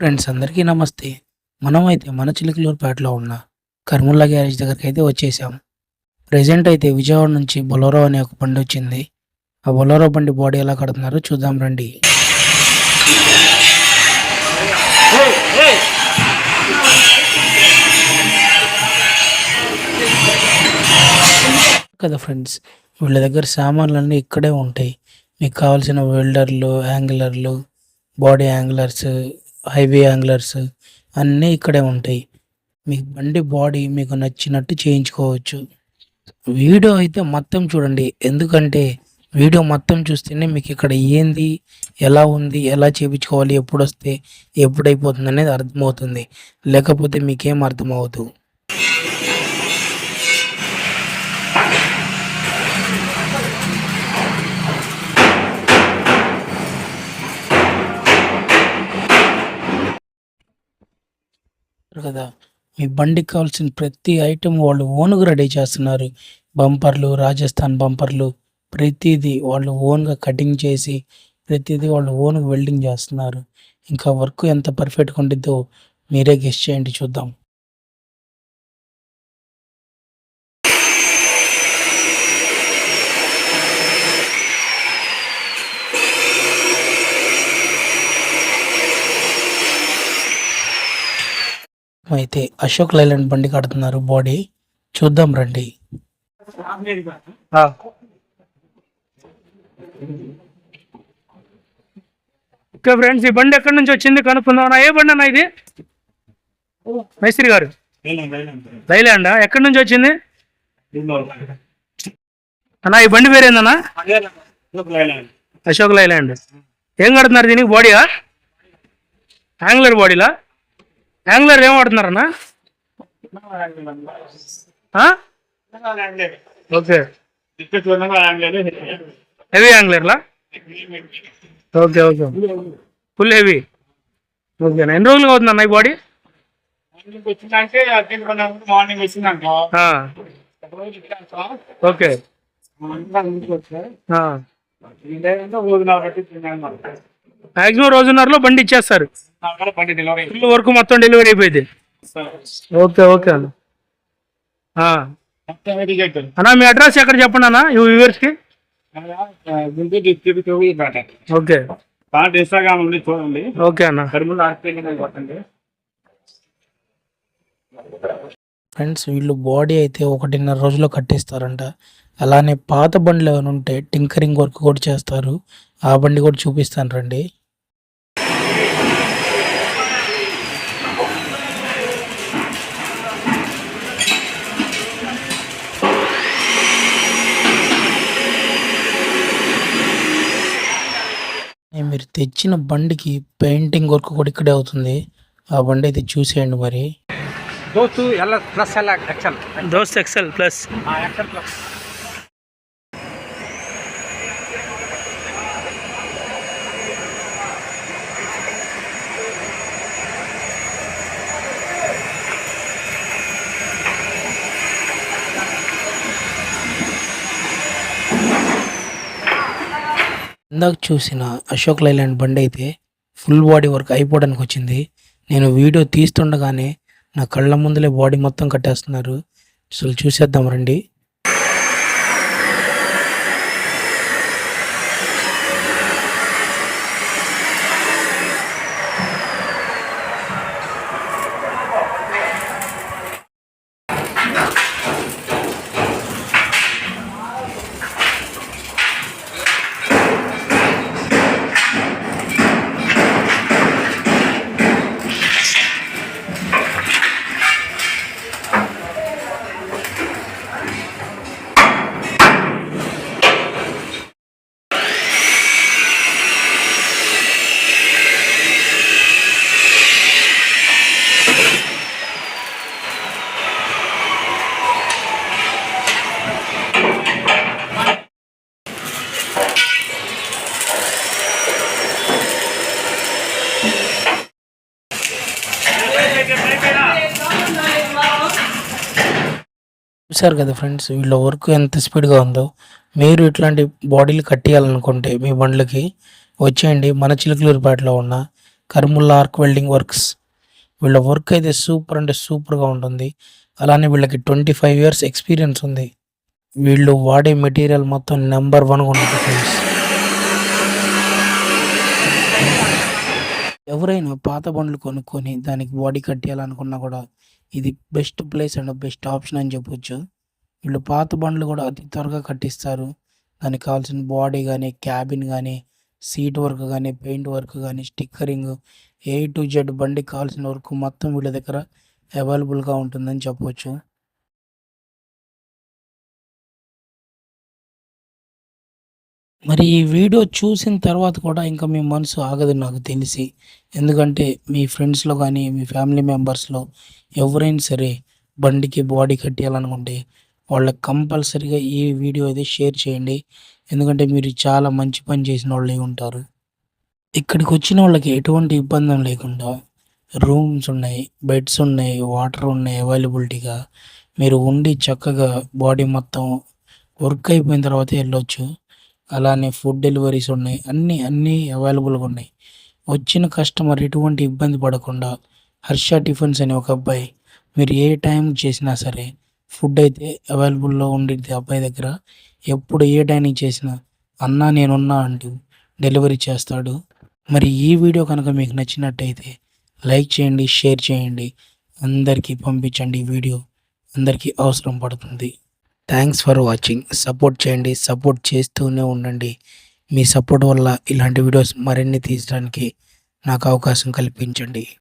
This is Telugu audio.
ఫ్రెండ్స్ అందరికీ నమస్తే. మనమైతే మన చిలుకలూరుపేటలో ఉన్న కర్ముల్లా గ్యారేజ్ దగ్గరికి అయితే వచ్చేసాం. ప్రెజెంట్ అయితే విజయవాడ నుంచి బొలెరో అనే ఒక బండి వచ్చింది. ఆ బొలెరో బండి బాడీ ఎలా కడుతున్నారో చూద్దాం రండి. కదా ఫ్రెండ్స్, వీళ్ళ దగ్గర సామాన్లన్నీ ఇక్కడే ఉంటాయి. మీకు కావాల్సిన వెల్డర్లు, యాంగిలర్లు, బాడీ యాంగిలర్స్, హైవే యాంగిలర్స్ అన్నీ ఇక్కడే ఉంటాయి. మీ బండి బాడీ మీకు నచ్చినట్టు చేయించుకోవచ్చు. వీడియో అయితే మొత్తం చూడండి, ఎందుకంటే వీడియో మొత్తం చూస్తేనే మీకు ఇక్కడ ఏంది, ఎలా ఉంది, ఎలా చేయించుకోవాలి, ఎప్పుడు వస్తే ఎప్పుడైపోతుంది అనేది అర్థమవుతుంది. లేకపోతే మీకేం అర్థమవుతుంది. కదా, మీ బండికి కావాల్సిన ప్రతి ఐటెం వాళ్ళు ఓన్గా రెడీ చేస్తున్నారు. బంపర్లు, రాజస్థాన్ బంపర్లు, ప్రతిదీ వాళ్ళు ఓన్గా కటింగ్ చేసి ప్రతిదీ వాళ్ళు ఓన్గా వెల్డింగ్ చేస్తున్నారు. ఇంకా వర్క్ ఎంత పర్ఫెక్ట్గా ఉండిద్దో మీరే గెస్ చేయండి, చూద్దాం. అయితే అశోక్ లైలాండ్ బండి కడుతున్నారు బాడీ, చూద్దాం రండి. ఓకే ఫ్రెండ్స్, ఈ బండి ఎక్కడి నుంచి వచ్చింది కనుక్కుందాం. ఏ బండి అన్న ఇది? మేస్త్రి గారు, లైలాండా? ఎక్కడి నుంచి వచ్చింది అన్నా? ఈ బండి పేరేందన్నా? అశోక్ లైలాండ్. ఏం కడుతున్నారు దీనికి? బాడీయా? యాంగులర్ బాడీలా? యాంగులర్ ఏం వాడుతున్నారన్నా? ఓకే, హెవీ యాంగులర్లా? Okay okay, full heavy. ఓకేనా? ఎన్ని రోజులుగా అవుతుందన్న ఈ బాడీ? ఓకే, మాక్సిమం రోజున్నరలో బండి ఇచ్చేస్తారు. ఫుల్ వర్క్ మొత్తం డెలివరీ అయిపోయింది. ఓకే ఓకే అన్న. అన్నా మీ అడ్రస్ ఎక్కడ చెప్పండి అన్న ఈ వ్యూవర్స్ కి. ఓకే ఇన్స్టాగ్రామ్ ఉంది, చూడండి. ఓకే అన్న. ఫ్రెండ్స్, వీళ్ళు బాడీ అయితే 1.5 రోజుల్లో కట్టిస్తారంట. అలానే పాత బండ్లు ఏమైనా ఉంటే టింకరింగ్ వర్క్ కూడా చేస్తారు. ఆ బండి కూడా చూపిస్తాను రండి. మీరు తెచ్చిన బండికి పెయింటింగ్ వర్క్ కూడా ఇక్కడే అవుతుంది. ఆ బండి అయితే చూసేయండి మరి. దోస్త్ ఎక్సెల్ ప్లస్. ఇందాక చూసిన అశోక్ లైలాండ్ బండి అయితే ఫుల్ బాడీ వర్క్ అయిపోవడానికి వచ్చింది. నేను వీడియో తీస్తుండగానే నా కళ్ళ ముందులే బాడీ మొత్తం కట్టేస్తున్నారు. అసలు చూసేద్దాం రండి. చూసారు కదా ఫ్రెండ్స్, వీళ్ళ వర్క్ ఎంత స్పీడ్గా ఉందో. మీరు ఇట్లాంటి బాడీలు కట్టియాలనుకుంటే మీ బండ్లకి వచ్చేయండి. మన చిలుకలూరుపేటలో ఉన్న కర్ముల్లా ఆర్క్ వెల్డింగ్ వర్క్స్. వీళ్ళ వర్క్ అయితే సూపర్ అంటే సూపర్గా ఉంటుంది. అలానే వీళ్ళకి 25 ఇయర్స్ ఎక్స్పీరియన్స్ ఉంది. వీళ్ళు వాడే మెటీరియల్ మొత్తం నెంబర్ 1గా ఉంటుంది ఫ్రెండ్స్. ఎవరైనా పాత బండ్లు కొనుక్కొని దానికి బాడీ కట్టేయాలనుకున్నా కూడా ఇది best place and best option అని చెప్పొచ్చు. వీళ్ళు పాత బండ్లు కూడా అతి త్వరగా కట్టిస్తారు. దానికి కావాల్సిన బాడీ కానీ, క్యాబిన్ కానీ, సీట్ వర్క్ కానీ, పెయింట్ వర్క్ కానీ, స్టిక్కరింగ్, ఏ టు జెడ్ బండికి కావాల్సిన వర్క్ మొత్తం వీళ్ళ దగ్గర అవైలబుల్గా ఉంటుందని చెప్పొచ్చు. మరి ఈ వీడియో చూసిన తర్వాత కూడా ఇంకా మీ మనసు ఆగదు నాకు తెలిసి. ఎందుకంటే మీ ఫ్రెండ్స్లో కానీ, మీ ఫ్యామిలీ మెంబర్స్లో ఎవరైనా సరే బండికి బాడీ కట్టేయాలనుకుంటే వాళ్ళకి కంపల్సరీగా ఈ వీడియో అయితే షేర్ చేయండి. ఎందుకంటే మీరు చాలా మంచి పని చేసిన వాళ్ళే ఉంటారు. ఇక్కడికి వచ్చిన వాళ్ళకి ఎటువంటి ఇబ్బంది లేకుండా రూమ్స్ ఉన్నాయి, బెడ్స్ ఉన్నాయి, వాటర్ ఉన్నాయి అవైలబిలిటీగా. మీరు ఉండి చక్కగా బాడీ మొత్తం వర్క్ అయిపోయిన తర్వాత వెళ్ళొచ్చు. అలానే ఫుడ్ డెలివరీస్ ఉన్నాయి. అన్నీ అవైలబుల్గా ఉన్నాయి. వచ్చిన కస్టమర్ ఎటువంటి ఇబ్బంది పడకుండా హర్ష టిఫిన్స్ అనే ఒక అబ్బాయి మీరు ఏ టైం చేసినా సరే ఫుడ్ అయితే అవైలబుల్లో ఉండిద్ది అబ్బాయి దగ్గర. ఎప్పుడు ఏ టైంకి చేసినా అన్నా నేనున్నా అంటూ డెలివరీ చేస్తాడు. మరి ఈ వీడియో కనుక మీకు నచ్చినట్టయితే లైక్ చేయండి, షేర్ చేయండి, అందరికీ పంపించండి. ఈ వీడియో అందరికీ అవసరం పడుతుంది. Thanks for watching. సపోర్ట్ చేయండి, సపోర్ట్ చేస్తూనే ఉండండి. మీ సపోర్ట్ వల్ల ఇలాంటి వీడియోస్ మరిన్ని తీయడానికి నాకు అవకాశం కల్పించండి.